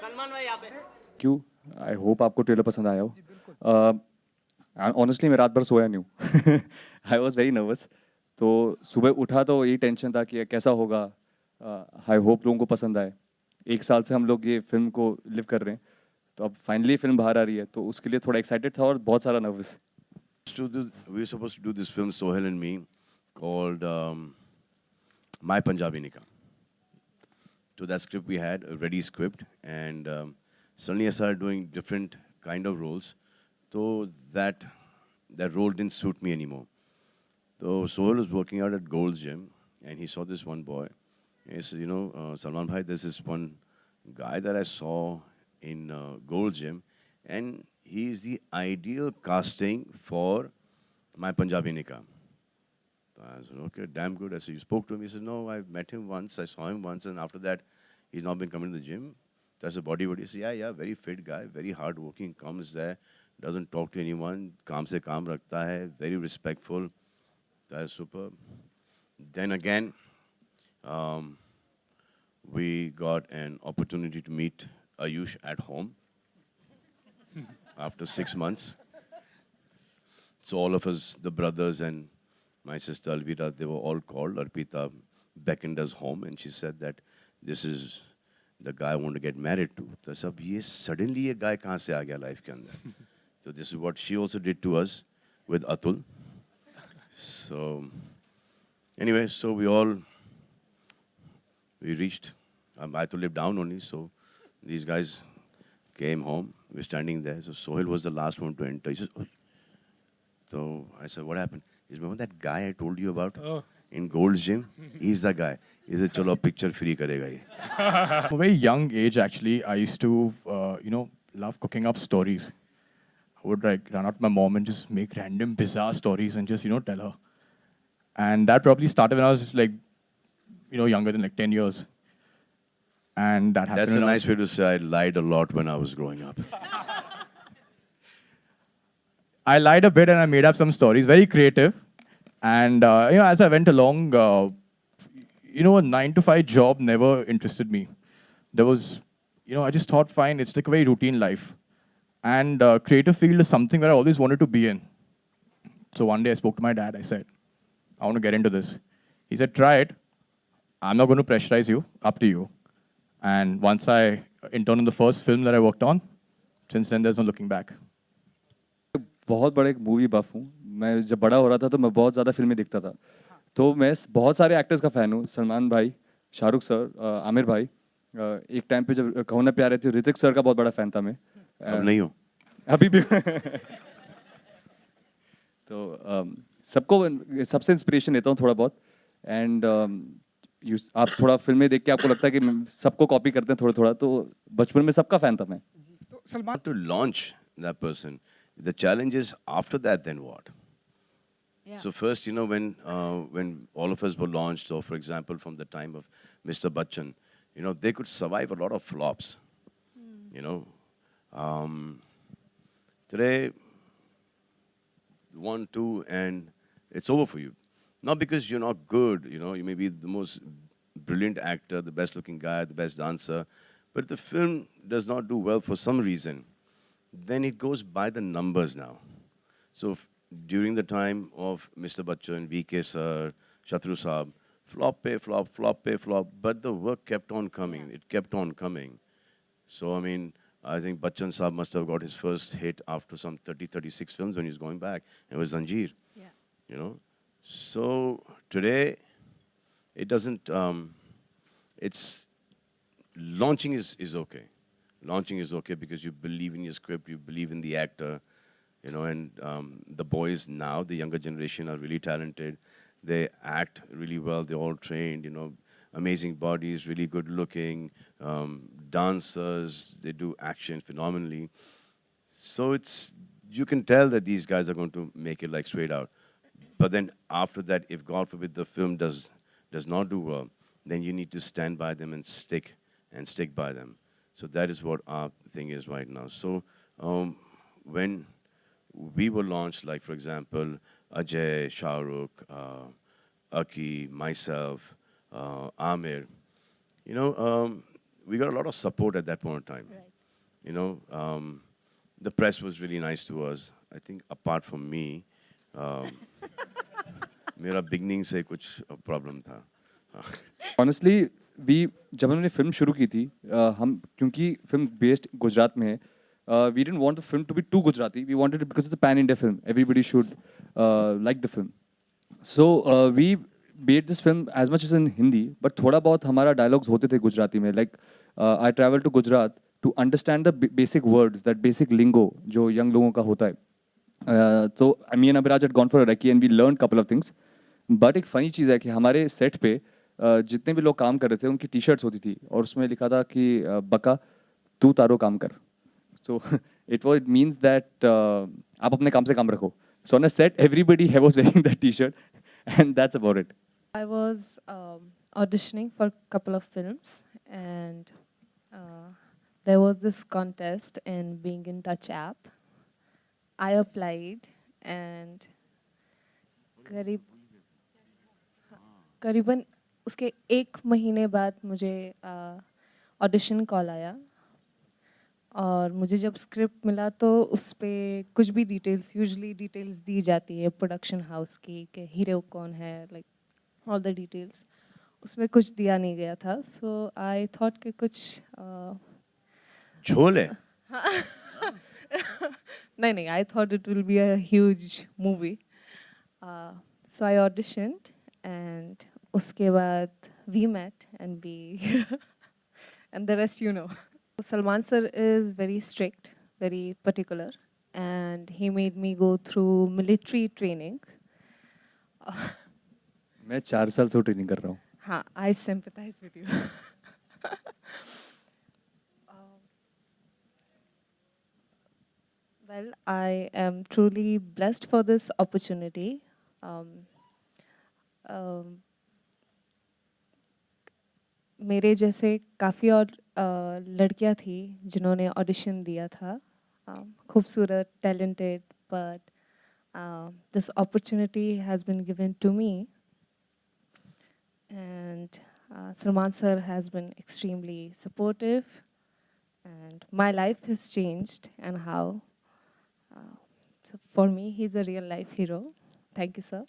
सलमान भाई यहाँ पे। क्यों? आई होप आपको ट्रेलर पसंद आया हो। ऑनेस्टली मैं रात भर सोया नहीं हूँ। I was very nervous. तो सुबह उठा तो यही टेंशन था कि कैसा होगा। आई होप लोगों को पसंद आए। 1 साल से हम लोग ये फिल्म को लिव कर रहे हैं, तो अब फाइनली फिल्म बाहर आ रही है, तो उसके लिए थोड़ा एक्साइटेड था और बहुत सारा nervous. We were supposed to do this film, Sohail and me, called My Punjabi Nikah. So that script we had, a ready script, and suddenly I started doing different kind of roles. So that role didn't suit me anymore. So Sohail was working out at Gold's Gym, and he saw this one boy. And he said, Salman Bhai, there's this one guy that I saw in Gold's Gym, and he's the ideal casting for My Punjabi Nikah. So I said, okay, damn good. I said, you spoke to him? He said, no, I met him once, I saw him once, and after that, he's not been coming to the gym. That's a bodybuilder. He said, yeah, very fit guy, very hardworking, comes there, doesn't talk to anyone, kaam se kaam rakhta hai, very respectful. That's superb. Then again, we got an opportunity to meet Ayush at home after 6 months. So all of us, the brothers and my sister Alvira, they were all called. Arpita beckoned us home, and she said that this is the guy I want to get married to. So sab ye suddenly ye guy kahan se aa gaya life ke andar? So this is what she also did to us with Atul. So anyway, so we reached. I had to live down only, so these guys came home. We were standing there. So Sohail was the last one to enter. He says, "Oh." So I said, what happened? He said, remember that guy I told you about in Gold's Gym? He's the guy. He said, chalo, picture free karega ye. From a very young age, actually, I used to, love cooking up stories. I would like run out to my mom and just make random bizarre stories and just, tell her. And that probably started when I was like, younger than like 10 years. And that happened That's a when I nice way to say I lied a lot when I was growing up. I lied a bit and I made up some stories, very creative. And, as I went along, a 9 to 5 job never interested me. There was, I just thought, fine, it's like a very routine life. And creative field is something that I always wanted to be in. So one day I spoke to my dad. I said, I want to get into this. He said, try it. I'm not going to pressurize you, up to you. And once I interned in the first film that I worked on, since then there's no looking back. बहुत बड़ा एक movie buff हूँ मैं। जब बड़ा हो रहा था तो मैं बहुत ज़्यादा फिल्में देखता था, तो मैं बहुत सारे एक्टर्स का फ़ैन हूँ। सलमान भाई, शाहरुख सर, आमिर भाई। एक टाइम पे जब कहो ना प्यारे थे, ऋतिक सर का बहुत बड़ा फ़ैन था मैं। अब नहीं हो। अभी भी। तो सबको सबसे इंस्पिरेशन लेता हूँ थोड़ा बहुत। एंड आप थोड़ा फिल्में देख के आपको लगता है कि सबको कॉपी करते हैं थोड़ा थोड़ा, तो बचपन में सबका फ़ैन था मैं। तो Salman To launch that person, the challenge is after that, then what? Yeah. So first, when all of us were launched, so for example, from the time of Mr. Bachchan, they could survive a lot of flops. Today, 1, 2, and it's over for you. Not because you're not good, you may be the most brilliant actor, the best looking guy, the best dancer, but if the film does not do well for some reason, then it goes by the numbers now. So during the time of Mr. Bachchan, VK sir, Shatru Saab, flop pay flop, flop pay flop, but the work kept on coming. It kept on coming. So, I think Bachchan Saab must have got his first hit after some 30, 36 films when he was going back. It was Zanjeer. Yeah. So today, it doesn't, it's, launching is okay. Launching is okay because you believe in your script, you believe in the actor, and the boys now, the younger generation, are really talented. They act really well, they're all trained, amazing bodies, really good looking, dancers, they do action phenomenally. So you can tell that these guys are going to make it like straight out. But then after that, if God forbid the film does not do well, then you need to stand by them and stick by them. So that is what our thing is right now. So when we were launched, like, for example, Ajay, Shah Rukh, Aki, myself, Amir. You know, we got a lot of support at that point in time. Right. You know, the press was really nice to us. I think apart from me, um, मेरा beginning से कुछ problem था. Honestly we जब हमने film शुरू की थी हम क्योंकि फिल्म बेस्ड गुजरात में है we didn't want the film to be too Gujarati we wanted it because it's a pan India film everybody should like the film so we made this film as much as in Hindi, but थोड़ा बहुत हमारा dialogues होते थे गुजराती में. Like I traveled to Gujarat to understand the basic words, that basic lingo जो young लोगों का होता है. So me and Abhiraj had gone for a recce and we learned couple of things. But एक funny चीज़ है कि हमारे set पे जितने भी लोग काम कर रहे थे उनकी टी-शर्ट्स होती थी और उसमें लिखा था कि बका तू तारो काम कर. So it means that आप अपने काम से काम रखो. So on a set everybody was wearing that T-shirt and that's about it. I was auditioning for a couple of films, and there was this contest in Being in Touch app. I applied, and करीबन उसके 1 महीने बाद मुझे audition call आया और मुझे जब script मिला तो उस पर कुछ भी डिटेल्स यूजुअली डिटेल्स दी जाती है प्रोडक्शन हाउस की कि हीरो कौन है लाइक ऑल द डिटेल्स उसमें कुछ दिया नहीं गया था सो आई थॉट कि कुछ झोल है. नहीं I thought it will be a huge movie so I auditioned and उसके बाद we met and we and the rest you know Salman sir is very strict, very particular, and he made me go through military training. मैं 4 साल से training कर रहा हूँ. हाँ, I sympathize with you. Well, I am truly blessed for this opportunity. मेरे जैसे काफ़ी और लड़कियां थी जिन्होंने ऑडिशन दिया था खूबसूरत talented but this opportunity has been given to me and Salman sir has been extremely supportive and my life has changed and how so for me he's a real life hero. Thank you sir.